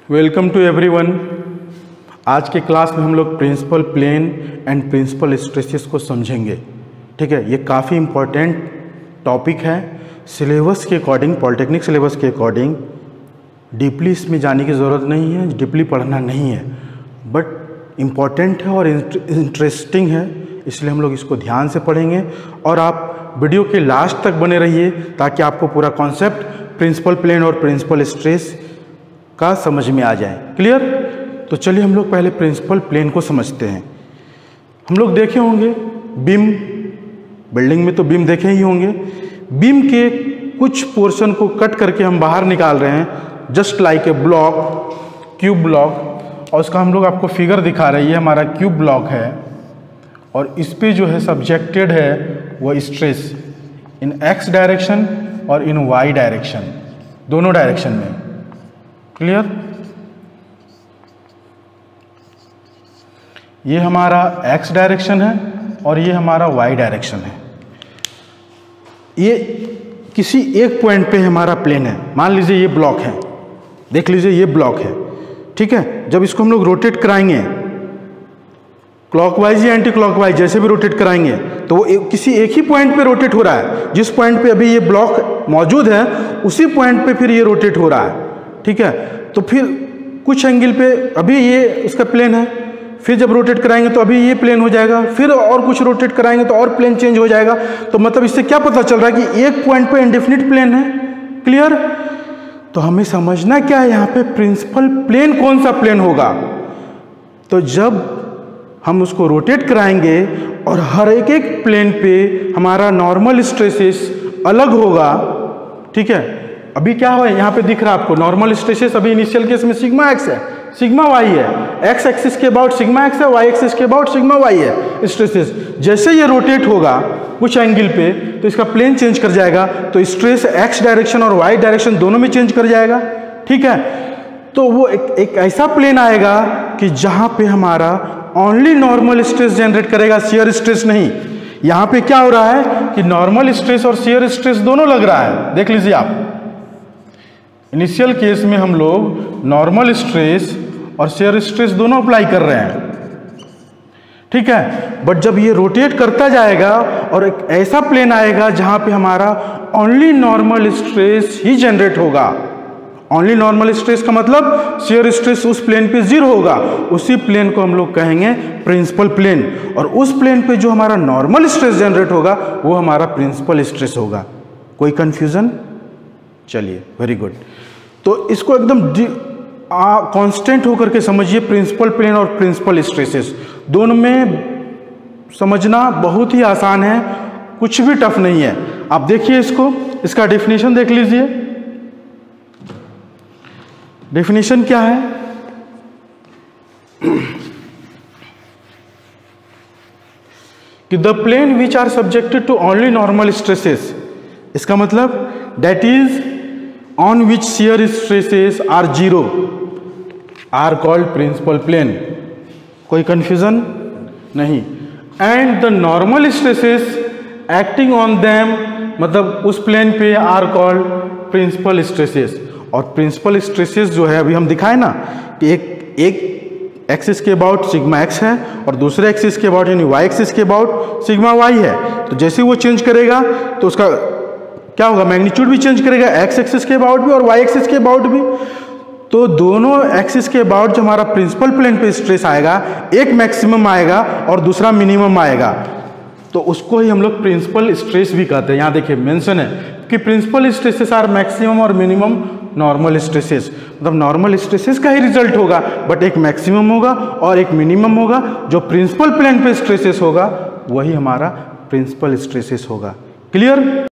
Welcome to everyone. आज के class में हम लोग principal plane and principal stresses को समझेंगे। ठीक है, ये काफ़ी इम्पोर्टेंट टॉपिक है। सिलेबस के अकॉर्डिंग, पॉलिटेक्निक सिलेबस के अकॉर्डिंग डीपली इसमें जाने की ज़रूरत नहीं है, डीपली पढ़ना नहीं है, बट इम्पॉर्टेंट है और इंटरेस्टिंग है, इसलिए हम लोग इसको ध्यान से पढ़ेंगे। और आप वीडियो के लास्ट तक बने रहिए ताकि आपको पूरा कॉन्सेप्ट प्रिंसिपल प्लेन और प्रिंसिपल स्ट्रेस का समझ में आ जाए। क्लियर? तो चलिए हम लोग पहले प्रिंसिपल प्लेन को समझते हैं। हम लोग देखे होंगे बीम, बिल्डिंग में तो बीम देखे ही होंगे। बीम के कुछ पोर्शन को कट करके हम बाहर निकाल रहे हैं, just like a block, cube block, और उसका हम लोग आपको फिगर दिखा रहे हैं। ये हमारा क्यूब ब्लॉक है और इस पे जो है सब्जेक्टेड है वो स्ट्रेस इन एक्स डायरेक्शन और इन वाई डायरेक्शन, दोनों डायरेक्शन में। क्लियर? ये हमारा एक्स डायरेक्शन है और ये हमारा वाई डायरेक्शन है। ये किसी एक पॉइंट पे हमारा प्लेन है। मान लीजिए ये ब्लॉक है, देख लीजिए ये ब्लॉक है। ठीक है, जब इसको हम लोग रोटेट कराएंगे क्लॉकवाइज या एंटी क्लॉकवाइज, जैसे भी रोटेट कराएंगे तो वो किसी एक ही पॉइंट पे रोटेट हो रहा है। जिस पॉइंट पे अभी ये ब्लॉक मौजूद है उसी पॉइंट पे फिर ये रोटेट हो रहा है। ठीक है, तो फिर कुछ एंगल पे अभी ये इसका प्लेन है, फिर जब रोटेट कराएंगे तो अभी ये प्लेन हो जाएगा, फिर और कुछ रोटेट कराएंगे तो और प्लेन चेंज हो जाएगा। तो मतलब इससे क्या पता चल रहा है कि एक पॉइंट पे इंडेफिनिट प्लेन है। क्लियर? तो हमें समझना क्या है यहाँ पे, प्रिंसिपल प्लेन कौन सा प्लेन होगा। तो जब हम उसको रोटेट कराएंगे और हर एक एक प्लेन पे हमारा नॉर्मल स्ट्रेसेस अलग होगा। ठीक है, अभी क्या हुआ यहाँ पे दिख रहा है आपको, नॉर्मल स्ट्रेसेस अभी इनिशियल केस में सिग्मा एक्स है, सिग्मा वाई है, एक्स एक्सिस के अबाउट सिग्मा एक्स है, वाई एक्सिस के अबाउट सिग्मा वाई है स्ट्रेसेस। जैसे ये रोटेट होगा कुछ एंगल पे तो इसका प्लेन चेंज कर जाएगा, तो स्ट्रेस एक्स डायरेक्शन और वाई डायरेक्शन दोनों में चेंज कर जाएगा। ठीक है, तो वो एक ऐसा प्लेन आएगा कि जहाँ पे हमारा ओनली नॉर्मल स्ट्रेस जनरेट करेगा, शियर स्ट्रेस नहीं। यहाँ पे क्या हो रहा है कि नॉर्मल स्ट्रेस और शियर स्ट्रेस दोनों लग रहा है। देख लीजिए आप, इनिशियल केस में हम लोग नॉर्मल स्ट्रेस और शियर स्ट्रेस दोनों अप्लाई कर रहे हैं। ठीक है, बट जब ये रोटेट करता जाएगा और एक ऐसा प्लेन आएगा जहां पे हमारा ओनली नॉर्मल स्ट्रेस ही जनरेट होगा। ओनली नॉर्मल स्ट्रेस का मतलब शियर स्ट्रेस उस प्लेन पे जीरो होगा, उसी प्लेन को हम लोग कहेंगे प्रिंसिपल प्लेन। और उस प्लेन पे जो हमारा नॉर्मल स्ट्रेस जनरेट होगा वो हमारा प्रिंसिपल स्ट्रेस होगा। कोई कंफ्यूजन? चलिए, वेरी गुड। तो इसको एकदम कांस्टेंट होकर के समझिए, प्रिंसिपल प्लेन और प्रिंसिपल स्ट्रेसेस दोनों में समझना बहुत ही आसान है, कुछ भी टफ नहीं है। आप देखिए इसको, इसका डेफिनेशन देख लीजिए। डेफिनेशन क्या है? कि the plane which are subjected to only normal stresses, इसका मतलब that is on which shear stresses are zero are called principal plane। कोई confusion नहीं। and the normal stresses acting on them, मतलब उस प्लेन पे are called principal stresses। और principal stresses जो है अभी हम दिखाए ना कि एक एक्सिस के अबाउट सिग्मा एक्स है और दूसरे एक्सिस के अबाउट यानी वाई एक्सिस के अबाउट सिग्मा वाई है। तो जैसे वो चेंज करेगा तो उसका क्या होगा, मैग्नीट्यूड भी चेंज करेगा, एक्स एक्सिस के अबाउट भी और वाई एक्सिस के अबाउट भी। तो दोनों एक्सिस के अबाउट जो हमारा प्रिंसिपल प्लेन पे स्ट्रेस आएगा, एक मैक्सिमम आएगा और दूसरा मिनिमम आएगा, तो उसको ही हम लोग प्रिंसिपल स्ट्रेस भी कहते हैं। यहाँ देखिए मेंशन है कि प्रिंसिपल स्ट्रेसेस आर मैक्सिमम और मिनिमम नॉर्मल स्ट्रेसेस, मतलब नॉर्मल स्ट्रेसेस का ही रिजल्ट होगा, बट एक मैक्सिमम होगा और एक मिनिमम होगा। जो प्रिंसिपल प्लेन पे स्ट्रेसेस होगा वही हमारा प्रिंसिपल स्ट्रेसेस होगा। क्लियर?